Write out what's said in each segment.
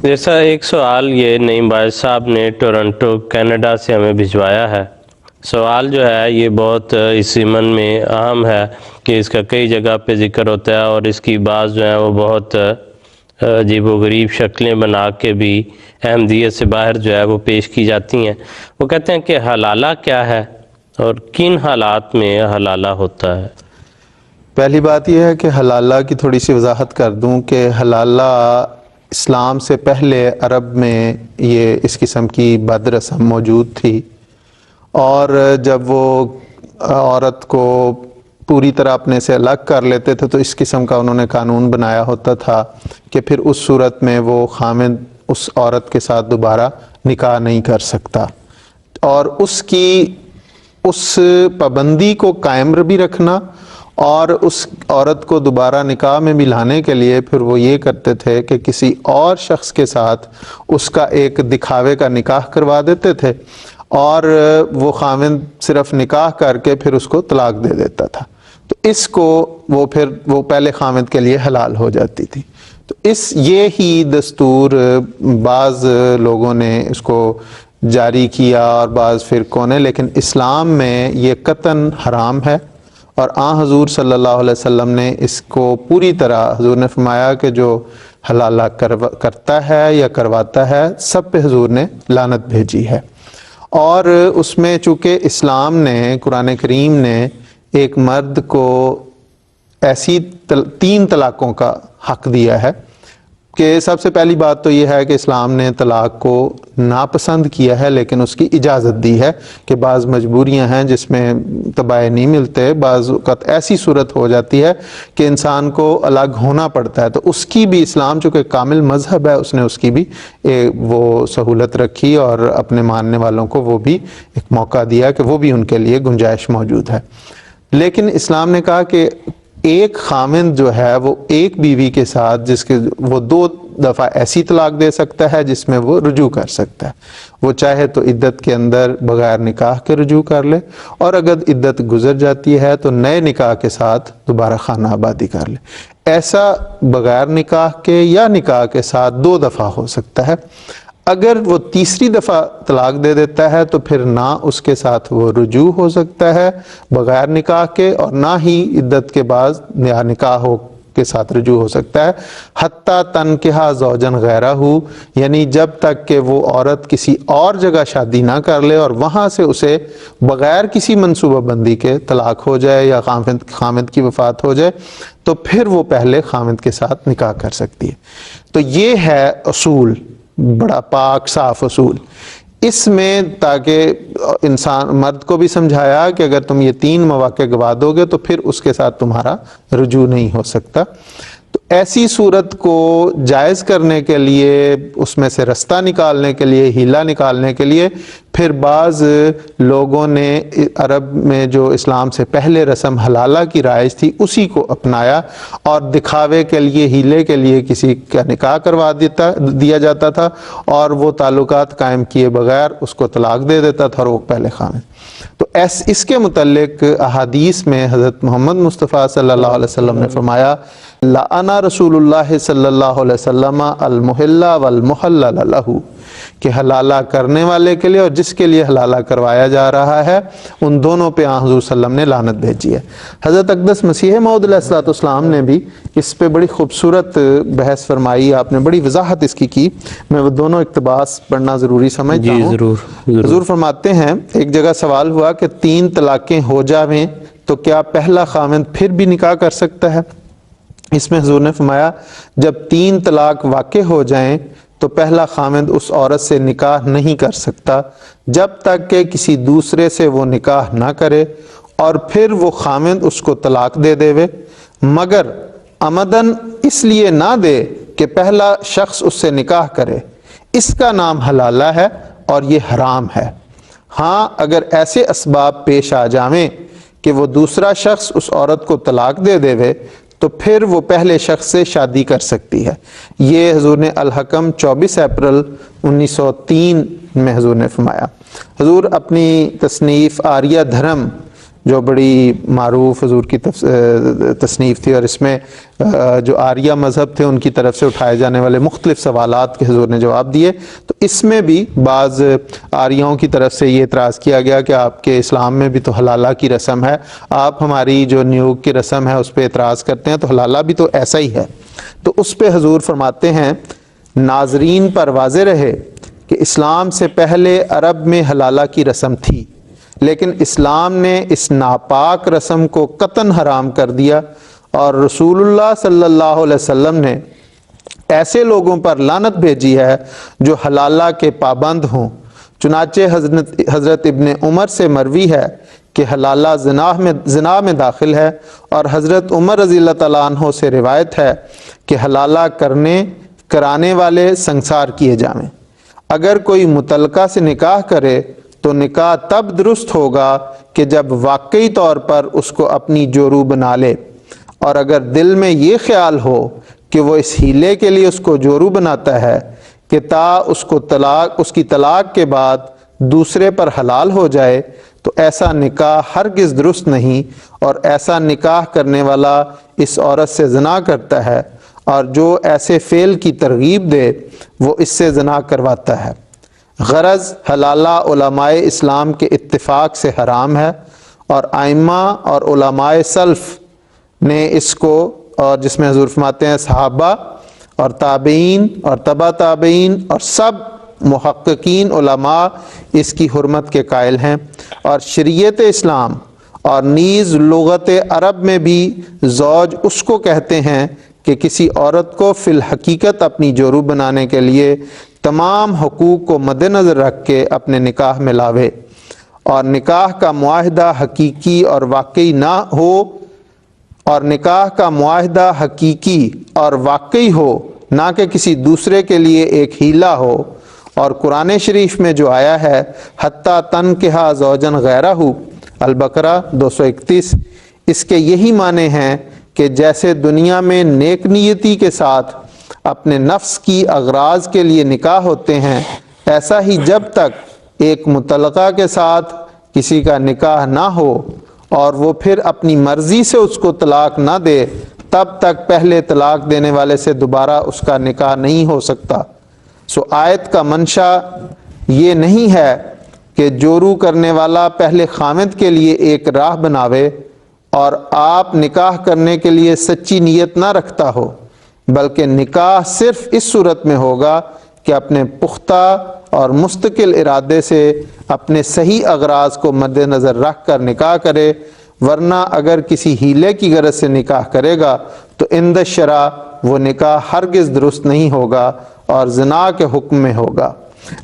جیسا ایک سوال یہ نعیم باعث صاحب نے ٹورنٹو کینیڈا سے ہمیں بھجوایا ہے۔ سوال جو ہے یہ بہت اس ضمن میں اہم ہے کہ اس کا کئی جگہ پہ ذکر ہوتا ہے، اور اس کی بعض جو ہیں وہ بہت عجیب و غریب شکلیں بنا کے بھی احمدیت سے باہر جو ہے وہ پیش کی جاتی ہیں۔ وہ کہتے ہیں کہ حلالہ کیا ہے اور کن حالات میں حلالہ ہوتا ہے؟ پہلی بات یہ ہے کہ حلالہ کی تھوڑی سی وضاحت کر دوں کہ حلالہ اسلام سے پہلے عرب میں یہ اس قسم کی بد رسم موجود تھی، اور جب وہ عورت کو پوری طرح اپنے سے الگ کر لیتے تھے تو اس قسم کا انہوں نے قانون بنایا ہوتا تھا کہ پھر اس صورت میں وہ خامند اس عورت کے ساتھ دوبارہ نکاح نہیں کر سکتا، اور اس پابندی کو قائم بھی رکھنا اور اس عورت کو دوبارہ نکاح میں بھی لانے کے لیے پھر وہ یہ کرتے تھے کہ کسی اور شخص کے ساتھ اس کا ایک دکھاوے کا نکاح کروا دیتے تھے، اور وہ خاوند صرف نکاح کر کے پھر اس کو طلاق دے دیتا تھا، تو اس کو وہ پہلے خاوند کے لیے حلال ہو جاتی تھی۔ تو یہ ہی دستور بعض لوگوں نے اس کو جاری کیا اور بعض فرقوں نے، لیکن اسلام میں یہ قطعاً حرام ہے، اور حضور صلی اللہ علیہ وسلم نے اس کو پوری طرح، حضور نے فرمایا کہ جو حلالہ کرتا ہے یا کرواتا ہے سب پہ حضور نے لعنت بھیجی ہے۔ اور اس میں چونکہ اسلام نے، قرآن کریم نے ایک مرد کو ایسی 3 طلاقوں کا حق دیا ہے کہ سب سے پہلی بات تو یہ ہے کہ اسلام نے طلاق کو ناپسند کیا ہے، لیکن اس کی اجازت دی ہے کہ بعض مجبوریاں ہیں جس میں تباہ نہیں ملتے، بعض اوقات ایسی صورت ہو جاتی ہے کہ انسان کو الگ ہونا پڑتا ہے، تو اس کی بھی اسلام چونکہ کامل مذہب ہے اس نے اس کی بھی وہ سہولت رکھی، اور اپنے ماننے والوں کو وہ بھی ایک موقع دیا کہ وہ بھی ان کے لیے گنجائش موجود ہے۔ لیکن اسلام نے کہا کہ ایک خاوند جو ہے وہ ایک بیوی کے ساتھ جس کے وہ 2 دفعہ ایسی طلاق دے سکتا ہے جس میں وہ رجوع کر سکتا ہے، وہ چاہے تو عدت کے اندر بغیر نکاح کے رجوع کر لے، اور اگر عدت گزر جاتی ہے تو نئے نکاح کے ساتھ دوبارہ خانہ آبادی کر لے۔ ایسا بغیر نکاح کے یا نکاح کے ساتھ 2 دفعہ ہو سکتا ہے۔ اگر وہ تیسری دفعہ طلاق دے دیتا ہے تو پھر نہ اس کے ساتھ وہ رجوع ہو سکتا ہے بغیر نکاح کے، اور نہ ہی عدت کے بعد یا نکاح کے ساتھ رجوع ہو سکتا ہے، حتیٰ تنکحہ زوجن غیرہ، یعنی جب تک کہ وہ عورت کسی اور جگہ شادی نہ کر لے اور وہاں سے اسے بغیر کسی منصوبہ بندی کے طلاق ہو جائے یا خامند کی وفات ہو جائے تو پھر وہ پہلے خامند کے ساتھ نکاح کر سکتی ہے۔ تو یہ ہے اصول، بڑا پاک صاف اصول۔ اس میں تاکہ انسان مرد کو بھی سمجھایا کہ اگر تم یہ 3 مواقع گوا دو گے تو پھر اس کے ساتھ تمہارا رجوع نہیں ہو سکتا۔ تو ایسی صورت کو جائز کرنے کے لیے، اس میں سے رستہ نکالنے کے لیے، ہیلہ نکالنے کے لیے پھر بعض لوگوں نے عرب میں جو اسلام سے پہلے رسم حلالہ کی رائج تھی اسی کو اپنایا، اور دکھاوے کے لیے، ہیلے کے لیے کسی کا نکاح کروا دیا جاتا تھا، اور وہ تعلقات قائم کیے بغیر اس کو طلاق دے دیتا تھا، اور وہ پہلے خامد۔ تو اس کے متعلق احادیث میں حضرت محمد مصطفیٰ صلی اللہ علیہ وسلم نے فرمایا لعن رسول اللہ صلی اللہ علیہ وسلم المحل والمحلل لہ، کہ حلالہ کرنے والے کے لیے اور جس کے لیے حلالہ کروایا جا رہا ہے ان دونوں پہ حضور صلی اللہ علیہ وسلم نے لعنت بھیجی ہے۔ حضرت اقدس مسیح موعود علیہ السلام نے بھی اس پہ بڑی خوبصورت بحث فرمائی، آپ نے بڑی وضاحت اس کی، میں وہ دونوں اقتباس پڑھنا ضروری سمجھتا ہوں۔ ضرور۔ حضور فرماتے ہیں، ایک جگہ سوال ہوا کہ 3 طلاقیں ہو جاویں تو کیا پہلا خاوند پھر بھی نکاح کر سکتا ہے؟ اس میں حضور نے فرمایا جب 3 طلاق واقع ہو جائیں تو پہلا خاوند اس عورت سے نکاح نہیں کر سکتا جب تک کہ کسی دوسرے سے وہ نکاح نہ کرے، اور پھر وہ خاوند اس کو طلاق دے دے، مگر عمدن اس لیے نہ دے کہ پہلا شخص اس سے نکاح کرے، اس کا نام حلالہ ہے اور یہ حرام ہے۔ ہاں اگر ایسے اسباب پیش آ جائیں کہ وہ دوسرا شخص اس عورت کو طلاق دے دے تو پھر وہ پہلے شخص سے شادی کر سکتی ہے۔ یہ حضور نے الحکم 24 اپریل 1903 میں حضور نے فرمایا۔ حضور اپنی تصنیف آریہ دھرم جو بڑی معروف حضور کی تصنیف تھی، اور اس میں جو آریہ مذہب تھے ان کی طرف سے اٹھائے جانے والے مختلف سوالات کے حضور نے جواب دیے۔ تو اس میں بھی بعض آریوں کی طرف سے یہ اعتراض کیا گیا کہ آپ کے اسلام میں بھی تو حلالہ کی رسم ہے، آپ ہماری جو نیوگ کی رسم ہے اس پہ اعتراض کرتے ہیں، تو حلالہ بھی تو ایسا ہی ہے۔ تو اس پہ حضور فرماتے ہیں ناظرین پر واضح رہے کہ اسلام سے پہلے عرب میں حلالہ کی رسم تھی، لیکن اسلام نے اس ناپاک رسم کو قطعاً حرام کر دیا، اور رسول اللہ صلی اللہ علیہ وسلم نے ایسے لوگوں پر لعنت بھیجی ہے جو حلالہ کے پابند ہوں۔ چنانچہ حضرت ابن عمر سے مروی ہے کہ حلالہ زنا میں داخل ہے، اور حضرت عمر رضی اللہ تعالیٰ عنہ سے روایت ہے کہ حلالہ کرانے والے سنگسار کیے جائیں۔ اگر کوئی مطلقہ سے نکاح کرے تو نکاح تب درست ہوگا کہ جب واقعی طور پر اس کو اپنی جورو بنا لے، اور اگر دل میں یہ خیال ہو کہ وہ اس ہیلے کے لیے اس کو جورو بناتا ہے کہ تا اس کی طلاق کے بعد دوسرے پر حلال ہو جائے، تو ایسا نکاح ہرگز درست نہیں، اور ایسا نکاح کرنے والا اس عورت سے زنا کرتا ہے، اور جو ایسے فعل کی ترغیب دے وہ اس سے زنا کرواتا ہے۔ غرض حلالہ علماء اسلام کے اتفاق سے حرام ہے، اور ائمہ اور علماء سلف نے اس کو، اور جس میں حضور فرماتے ہیں صحابہ اور تابعین اور تبع تابعین اور سب محققین علماء اس کی حرمت کے قائل ہیں، اور شریعت اسلام اور نیز لغت عرب میں بھی زوج اس کو کہتے ہیں کہ کسی عورت کو فی الحقیقت اپنی جورو بنانے کے لیے تمام حقوق کو مد نظر رکھ کے اپنے نکاح میں لاوے، اور نکاح کا معاہدہ حقیقی اور واقعی نہ ہو، اور نکاح کا معاہدہ حقیقی اور واقعی ہو، نہ کہ کسی دوسرے کے لیے ایک ہیلا ہو۔ اور قرآن شریف میں جو آیا ہے حتیٰ تنکحا زوجن غیرہ، البقرہ 231، اس کے یہی معنی ہیں کہ جیسے دنیا میں نیک نیتی کے ساتھ اپنے نفس کی اغراض کے لیے نکاح ہوتے ہیں، ایسا ہی جب تک ایک مطلقہ کے ساتھ کسی کا نکاح نہ ہو اور وہ پھر اپنی مرضی سے اس کو طلاق نہ دے، تب تک پہلے طلاق دینے والے سے دوبارہ اس کا نکاح نہیں ہو سکتا۔ سو آیت کا منشا یہ نہیں ہے کہ جورو کرنے والا پہلے خامد کے لیے ایک راہ بناوے اور آپ نکاح کرنے کے لیے سچی نیت نہ رکھتا ہو، بلکہ نکاح صرف اس صورت میں ہوگا کہ اپنے پختہ اور مستقل ارادے سے اپنے صحیح اغراض کو مد نظر رکھ کر نکاح کرے، ورنہ اگر کسی ہیلے کی غرض سے نکاح کرے گا تو عند الشرع وہ نکاح ہرگز درست نہیں ہوگا اور زنا کے حکم میں ہوگا۔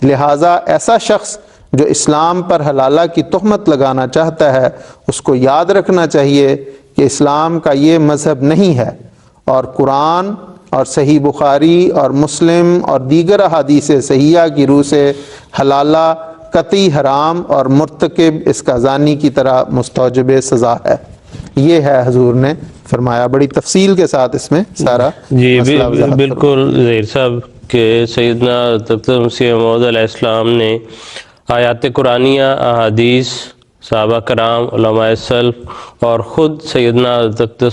لہٰذا ایسا شخص جو اسلام پر حلالہ کی تہمت لگانا چاہتا ہے، اس کو یاد رکھنا چاہیے کہ اسلام کا یہ مذہب نہیں ہے، اور قرآن اور صحیح بخاری اور مسلم اور دیگر احادیث صحیحہ کی روح سے حلالہ قطعی حرام اور مرتکب اس کا زانی کی طرح مستوجب سزا ہے۔ یہ ہے حضور نے فرمایا، بڑی تفصیل کے ساتھ اس میں سارا مسئلہ وضاحت بالکل ظہیر صاحب کہ سیدنا مسیح موعود علیہ السلام نے آیات قرآنیہ، احادیث، صحابہ کرام، علماء سلف اور خود سیدنا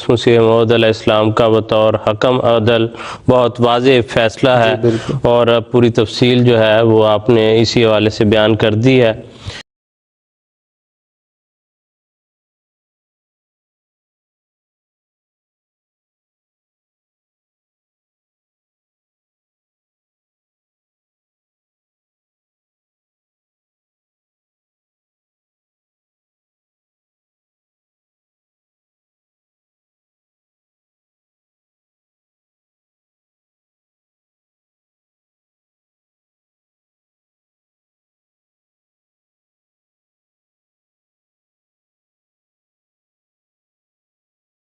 مسیح موعود علیہ السلام کا بطور حکم عدل بہت واضح فیصلہ ہے، اور پوری تفصیل جو ہے وہ آپ نے اسی حوالے سے بیان کر دی ہے۔